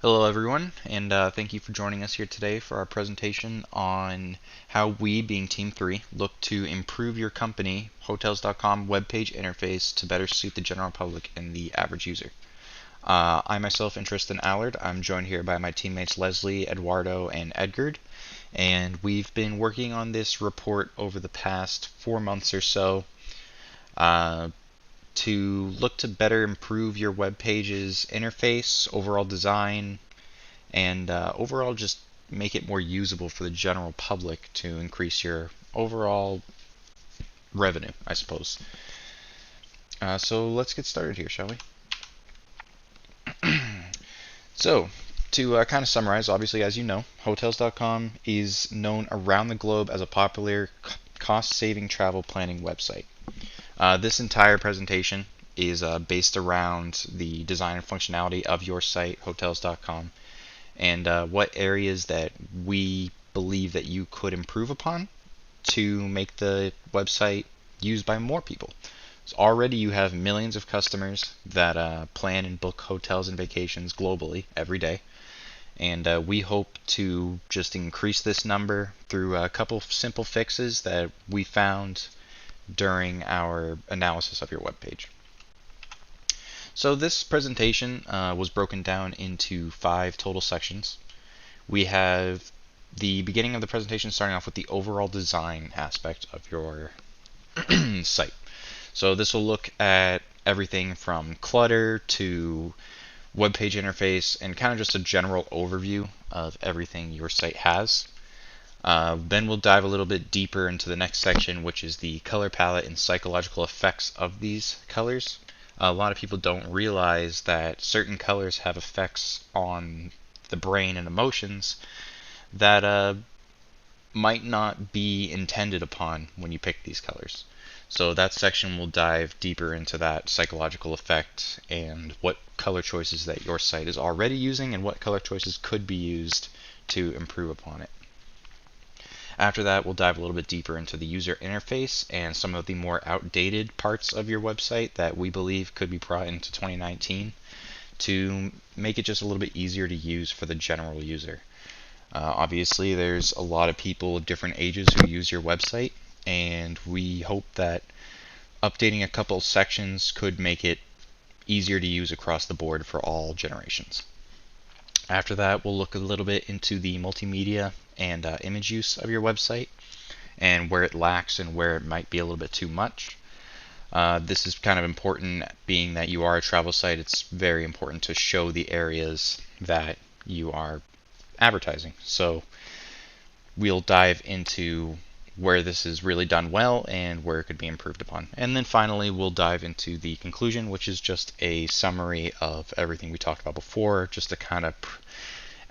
Hello everyone, and thank you for joining us here today for our presentation on how we, being Team 3, look to improve your company, Hotels.com webpage interface to better suit the general public and the average user. I myself am Tristan Allard. I'm joined here by my teammates Leslie, Eduardo, and Edgard, and we've been working on this report over the past 4 months or so. To look to better improve your web page's interface, overall design, and overall just make it more usable for the general public to increase your overall revenue, I suppose. So let's get started here, shall we? So, to kind of summarize, obviously, as you know, Hotels.com is known around the globe as a popular cost-saving travel planning website. This entire presentation is based around the design and functionality of your site, Hotels.com, and what areas that we believe that you could improve upon to make the website used by more people. So already you have millions of customers that plan and book hotels and vacations globally every day, and we hope to just increase this number through a couple simple fixes that we found during our analysis of your webpage. So this presentation was broken down into 5 total sections. We have the beginning of the presentation starting off with the overall design aspect of your site. So this will look at everything from clutter to web page interface and kind of just a general overview of everything your site has. Then we'll dive a little bit deeper into the next section, which is the color palette and psychological effects of these colors. A lot of people don't realize that certain colors have effects on the brain and emotions that might not be intended upon when you pick these colors. So that section will dive deeper into that psychological effect and what color choices that your site is already using and what color choices could be used to improve upon it. After that, we'll dive a little bit deeper into the user interface and some of the more outdated parts of your website that we believe could be brought into 2019 to make it just a little bit easier to use for the general user. Obviously, there's a lot of people of different ages who use your website, and we hope that updating a couple sections could make it easier to use across the board for all generations. After that, we'll look a little bit into the multimedia and image use of your website and where it lacks and where it might be a little bit too much. This is kind of important, being that you are a travel site. It's very important to show the areas that you are advertising. So we'll dive into where this is really done well and where it could be improved upon. And then finally, we'll dive into the conclusion, which is just a summary of everything we talked about before, just to kind of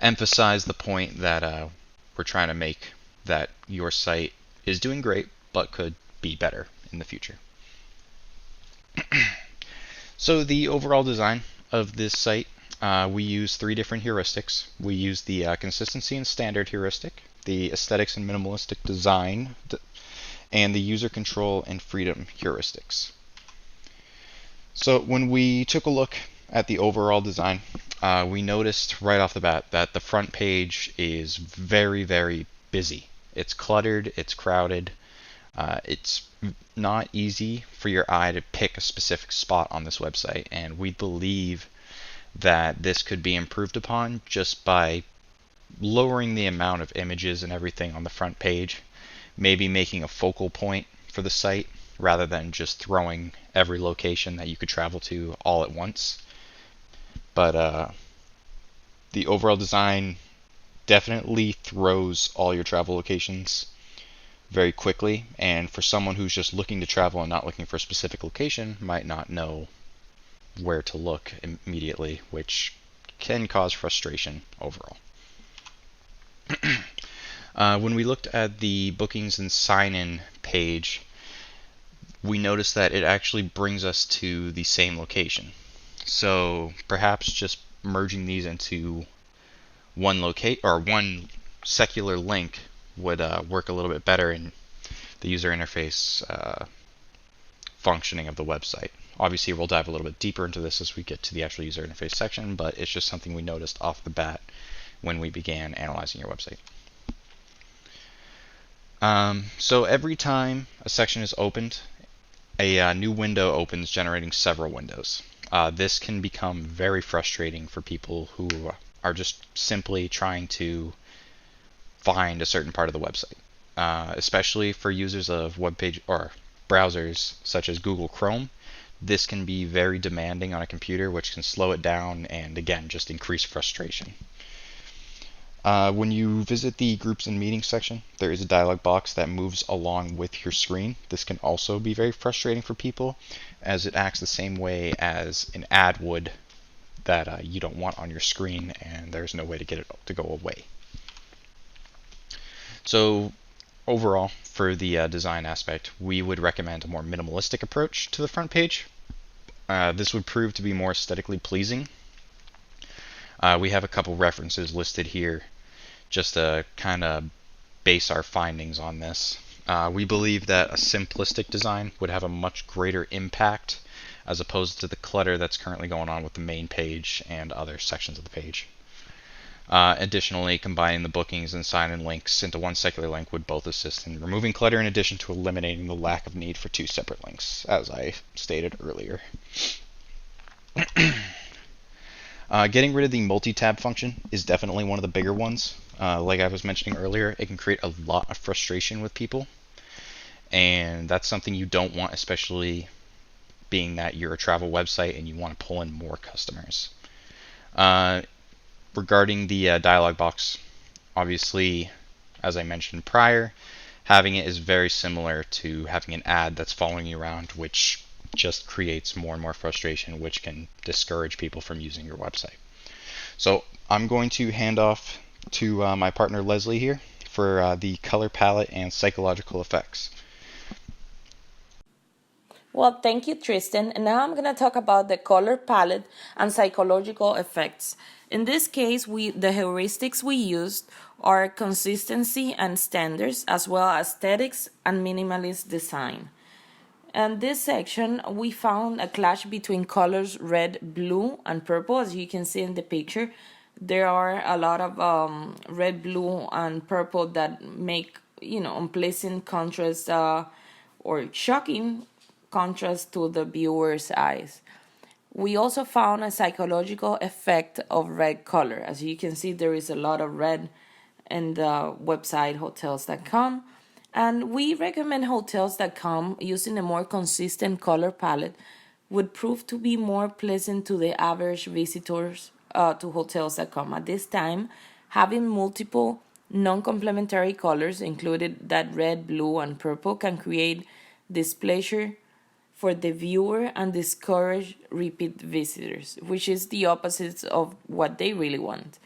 emphasize the point that we're trying to make, that your site is doing great but could be better in the future. So the overall design of this site, we use 3 different heuristics. We use the consistency and standard heuristic, the aesthetics and minimalistic design, and the user control and freedom heuristics. So when we took a look at the overall design, we noticed right off the bat that the front page is very, very busy. It's cluttered, it's crowded. It's not easy for your eye to pick a specific spot on this website, and we believe that this could be improved upon just by lowering the amount of images and everything on the front page, maybe making a focal point for the site rather than just throwing every location that you could travel to all at once. But the overall design definitely throws all your travel locations very quickly, and for someone who's just looking to travel and not looking for a specific location might not know where to look immediately, which can cause frustration overall. When we looked at the bookings and sign-in page, we noticed that it actually brings us to the same location. So perhaps just merging these into one secular link would work a little bit better in the user interface functioning of the website Obviously, we'll dive a little bit deeper into this as we get to the actual user interface section, but it's just something we noticed off the bat when we began analyzing your website. So every time a section is opened, a new window opens, generating several windows. This can become very frustrating for people who are just simply trying to find a certain part of the website, especially for users of web page or browsers such as Google Chrome. This can be very demanding on a computer, which can slow it down and again just increase frustration. When you visit the groups and meetings section, there is a dialog box that moves along with your screen. This can also be very frustrating for people, as it acts the same way as an ad would that you don't want on your screen, and there's no way to get it to go away. So overall, for the design aspect, we would recommend a more minimalistic approach to the front page. This would prove to be more aesthetically pleasing. We have a couple references listed here just to kind of base our findings on this. We believe that a simplistic design would have a much greater impact as opposed to the clutter that's currently going on with the main page and other sections of the page. Additionally, combining the bookings and sign-in links into one secular link would both assist in removing clutter in addition to eliminating the lack of need for two separate links, as I stated earlier. Getting rid of the multi-tab function is definitely one of the bigger ones. Like I was mentioning earlier, it can create a lot of frustration with people, and that's something you don't want, especially being that you're a travel website and you want to pull in more customers. Regarding the dialog box, obviously, as I mentioned prior, having it is very similar to having an ad that's following you around, which just creates more and more frustration, which can discourage people from using your website. So I'm going to hand off to my partner Leslie here for the color palette and psychological effects. Well, thank you, Tristan. And now I'm going to talk about the color palette and psychological effects. In this case, the heuristics we used are consistency and standards, as well as aesthetics and minimalist design. In this section, we found a clash between colors red, blue, and purple. As you can see in the picture, there are a lot of red, blue, and purple that make, unpleasant contrast or shocking contrast to the viewer's eyes. We also found a psychological effect of red color. As you can see, there is a lot of red in the website hotels.com. And we recommend hotels.com using a more consistent color palette would prove to be more pleasant to the average visitors to hotels.com. At this time, having multiple non-complementary colors, included that red, blue, and purple, can create displeasure for the viewer and discourage repeat visitors, which is the opposite of what they really want.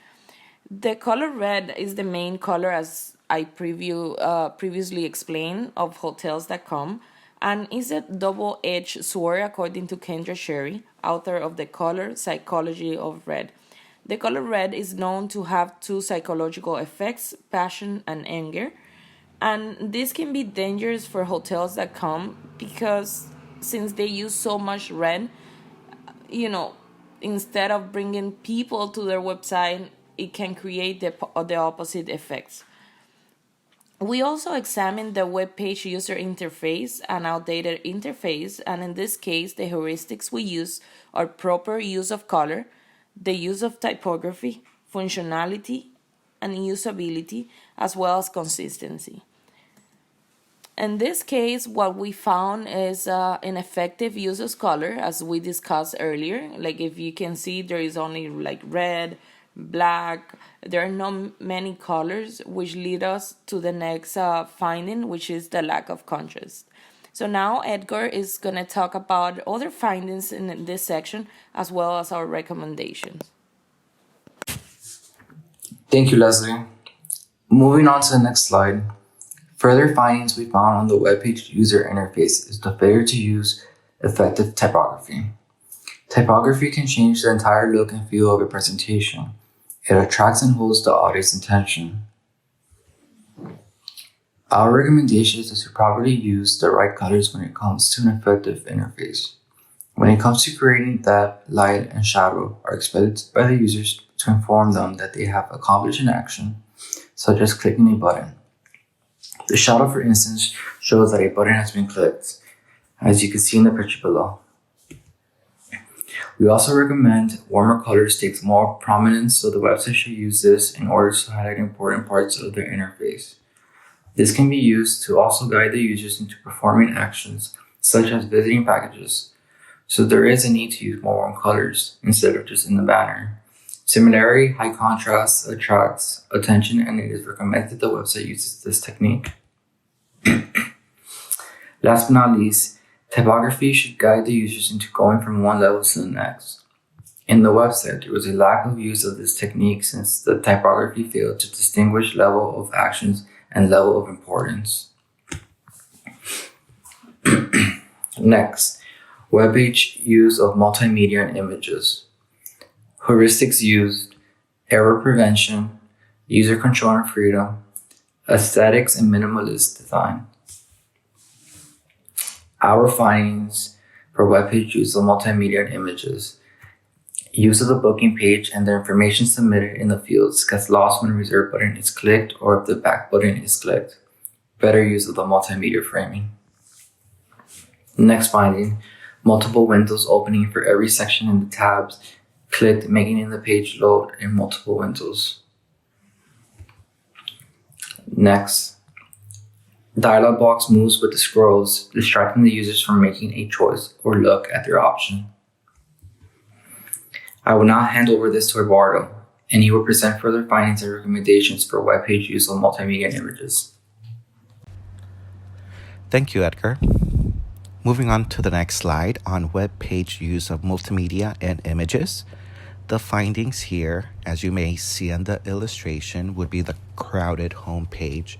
The color red is the main color, as I previously explained, of hotels.com, and is a double-edged sword according to Kendra Sherry, author of The Color Psychology of Red. The color red is known to have two psychological effects, passion and anger, and this can be dangerous for hotels.com because since they use so much red, instead of bringing people to their website, it can create the opposite effects. We also examined the web page user interface, an outdated interface, and in this case, the heuristics we use are proper use of color, the use of typography, functionality, and usability, as well as consistency. In this case, what we found is an effective use of color, as we discussed earlier. Like if you can see, there is only like red, black. There are not many colors, which lead us to the next finding, which is the lack of contrast. So now Edgar is going to talk about other findings in this section, as well as our recommendations. Thank you, Leslie. Moving on to the next slide. Further findings we found on the webpage user interface is the failure to use effective typography. Typography can change the entire look and feel of a presentation. It attracts and holds the audience's attention. Our recommendation is to properly use the right colors when it comes to an effective interface. When it comes to creating depth, light, and shadow are expected by the users to inform them that they have accomplished an action, such as clicking a button. The shadow, for instance, shows that a button has been clicked, as you can see in the picture below. We also recommend warmer colors take more prominence, so the website should use this in order to highlight important parts of their interface. This can be used to also guide the users into performing actions, such as visiting packages. So there is a need to use more warm colors instead of just in the banner. Similarly, high contrast attracts attention, and it is recommended the website uses this technique. Last but not least, typography should guide the users into going from one level to the next. In the website, there was a lack of use of this technique since the typography failed to distinguish level of actions and level of importance. Next, web page use of multimedia and images. Heuristics used, error prevention, user control and freedom, aesthetics and minimalist design. Our findings for web page use of multimedia and images. Use of the booking page and the information submitted in the fields gets lost when the reserve button is clicked or if the back button is clicked. Better use of the multimedia framing. Next finding, multiple windows opening for every section in the tabs clicked, making the page load in multiple windows. Next, dialog box moves with the scrolls, distracting the users from making a choice or look at their option. I will now hand over this to Eduardo, and he will present further findings and recommendations for web page use of multimedia images. Thank you, Edgar. Moving on to the next slide on web page use of multimedia and images. The findings here, as you may see in the illustration, would be the crowded home page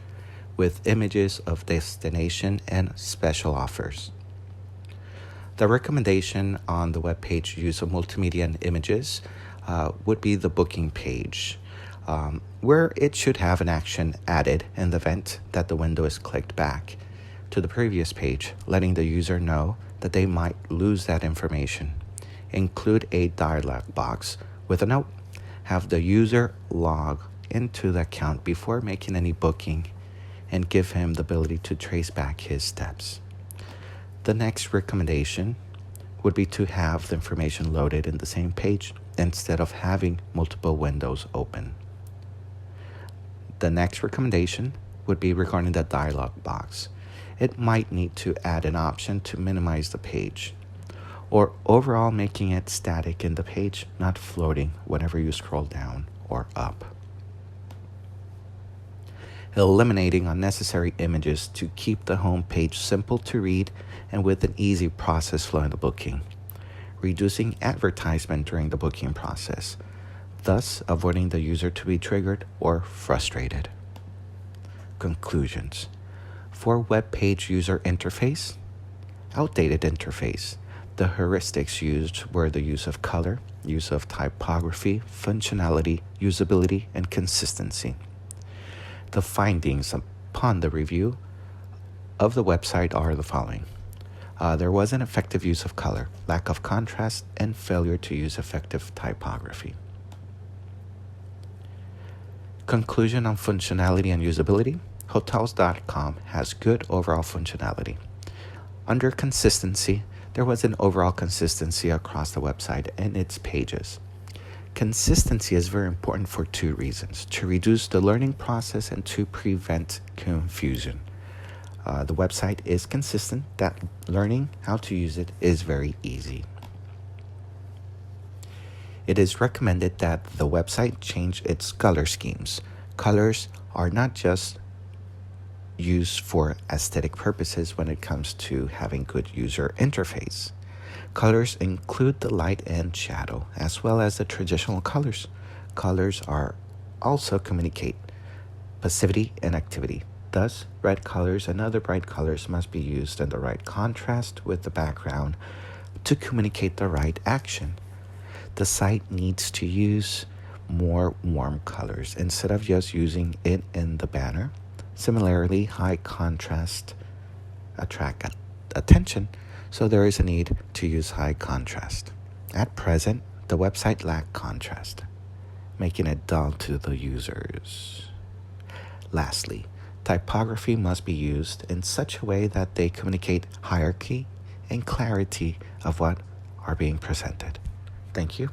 with images of destination and special offers. The recommendation on the web page use of multimedia and images would be the booking page, where it should have an action added in the event that the window is clicked back to the previous page, letting the user know that they might lose that information. Include a dialog box with a note. Have the user log into the account before making any booking and give him the ability to trace back his steps. The next recommendation would be to have the information loaded in the same page instead of having multiple windows open. The next recommendation would be regarding the dialog box. It might need to add an option to minimize the page, or overall making it static in the page, not floating whenever you scroll down or up. Eliminating unnecessary images to keep the home page simple to read and with an easy process flow in the booking. Reducing advertisement during the booking process, thus avoiding the user to be triggered or frustrated. Conclusions. For web page user interface, outdated interface. The heuristics used were the use of color, use of typography, functionality, usability, and consistency. The findings upon the review of the website are the following. There was an effective use of color, lack of contrast, and failure to use effective typography. Conclusion on functionality and usability. Hotels.com has good overall functionality. Under consistency, there was an overall consistency across the website and its pages. Consistency is very important for two reasons: to reduce the learning process and to prevent confusion. The website is consistent, that learning how to use it is very easy. It is recommended that the website change its color schemes. Colors are not just used for aesthetic purposes when it comes to having good user interface. Colors include the light and shadow, as well as the traditional colors. Colors are also communicate passivity and activity. Thus, red colors and other bright colors must be used in the right contrast with the background to communicate the right action. The site needs to use more warm colors instead of just using it in the banner. Similarly, high contrast attract attention, so there is a need to use high contrast. At present, the website lacks contrast, making it dull to the users. Lastly, typography must be used in such a way that they communicate hierarchy and clarity of what are being presented. Thank you.